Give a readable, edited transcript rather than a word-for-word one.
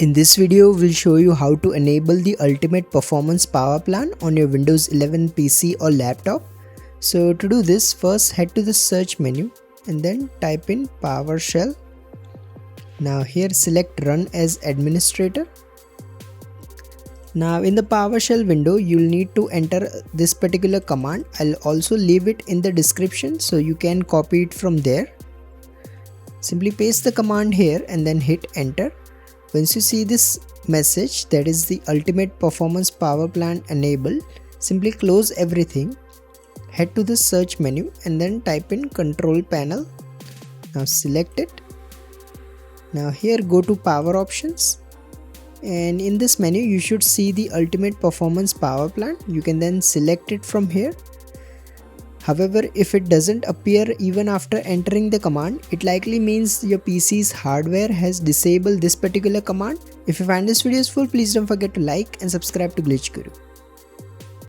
In this video, we'll show you how to enable the ultimate performance power plan on your Windows 11 PC or laptop. So to do this, first head to the search menu and then type in PowerShell. Now here select Run as Administrator. Now in the PowerShell window, you'll need to enter this particular command. I'll also leave it in the description so you can copy it from there. Simply paste the command here and then hit enter. Once you see this message, that is the ultimate performance power plan enabled, simply close everything, head to the search menu and then type in control panel. Now select it. Now here go to power options, and in this menu you should see the ultimate performance power plan. You can then select it from here. However, if it doesn't appear even after entering the command, it likely means your PC's hardware has disabled this particular command. If you find this video useful, please don't forget to like and subscribe to Glitch Guru.